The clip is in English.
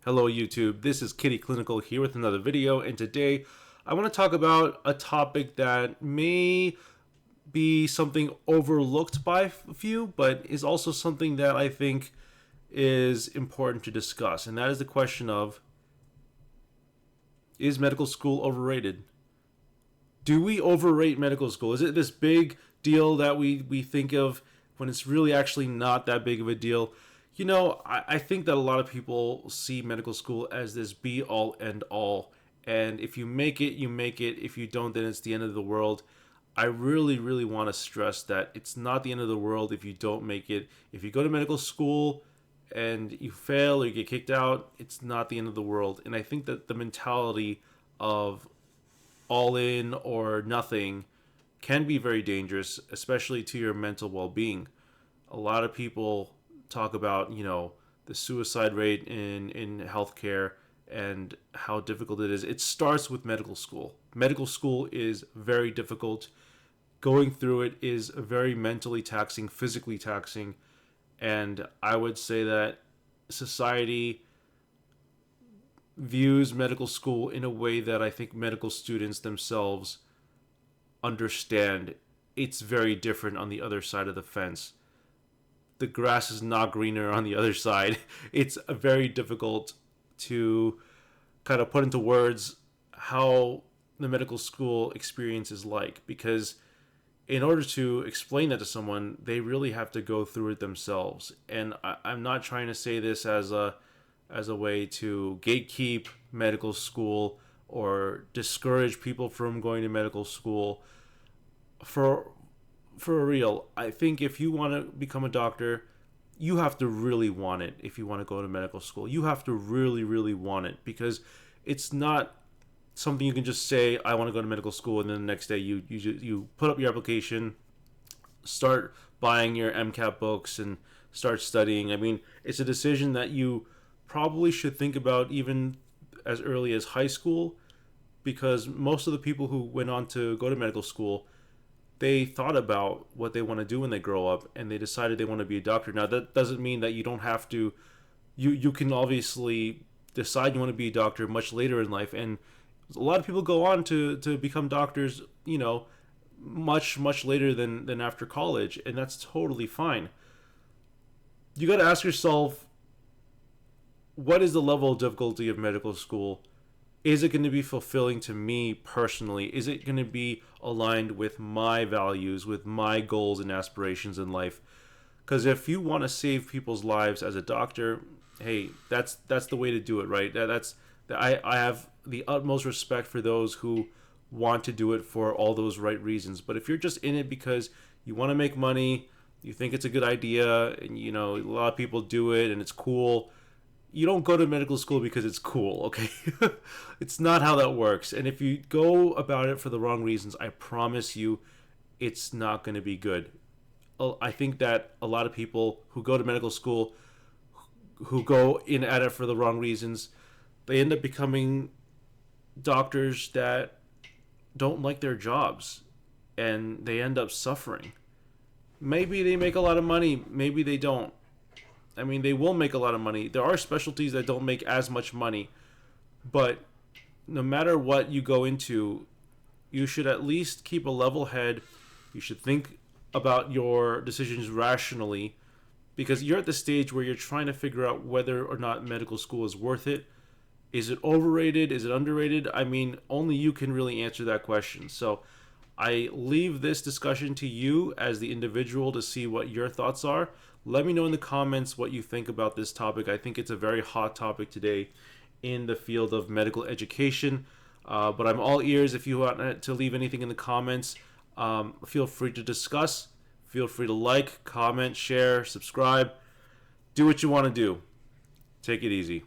Hello YouTube, this is Kitty Clinical here with another video, and today I want to talk about a topic that may be something overlooked by a few, but is also something that I think is important to discuss, and that is the question of, is medical school overrated? Do we overrate medical school? Is it this big deal that we think of when it's really actually not that big of a deal? I think that a lot of people see medical school as this be all end all. And if you make it, you make it. If you don't, then it's the end of the world. I really, really want to stress that it's not the end of the world if you don't make it. If you go to medical school and you fail or you get kicked out, it's not the end of the world. And I think that the mentality of all in or nothing can be very dangerous, especially to your mental well being. A lot of people talk about, the suicide rate in healthcare and how difficult it is. It starts with medical school. Medical school is very difficult. Going through it is very mentally taxing, physically taxing, and I would say that society views medical school in a way that I think medical students themselves understand. It's very different on the other side of the fence. The grass is not greener on the other side. It's very difficult to kind of put into words how the medical school experience is like, because in order to explain that to someone, they really have to go through it themselves. And I'm not trying to say this as a way to gatekeep medical school or discourage people from going to medical school. For real, I think if you want to become a doctor, you have to really want it. If you want to go to medical school, you have to really, really want it, because it's not something you can just say, I want to go to medical school, and then the next day you put up your application, start buying your MCAT books, and start studying. I mean, it's a decision that you probably should think about even as early as high school, because most of the people who went on to go to medical school, they thought about what they want to do when they grow up, and they decided they want to be a doctor. Now, that doesn't mean that you don't have to. You can obviously decide you want to be a doctor much later in life, and a lot of people go on to become doctors, much later than after college, and that's totally fine. You got to ask yourself, what is the level of difficulty of medical school? Is it going to be fulfilling to me personally? Is it going to be aligned with my values, with my goals and aspirations in life? Because if you want to save people's lives as a doctor, hey, that's the way to do it, right? I have the utmost respect for those who want to do it for all those right reasons. But if you're just in it because you want to make money, you think it's a good idea, and a lot of people do it and it's cool, you don't go to medical school because it's cool, okay? It's not how that works. And if you go about it for the wrong reasons, I promise you it's not going to be good. I think that a lot of people who go to medical school, who go in at it for the wrong reasons, they end up becoming doctors that don't like their jobs, and they end up suffering. Maybe they make a lot of money, maybe they don't. I mean, they will make a lot of money. There are specialties that don't make as much money. But no matter what you go into, you should at least keep a level head. You should think about your decisions rationally, because you're at the stage where you're trying to figure out whether or not medical school is worth it. Is it overrated? Is it underrated? I mean, only you can really answer that question. So I leave this discussion to you as the individual to see what your thoughts are. Let me know in the comments what you think about this topic. I think it's a very hot topic today in the field of medical education. But I'm all ears. If you want to leave anything in the comments, feel free to discuss. Feel free to like, comment, share, subscribe. Do what you want to do. Take it easy.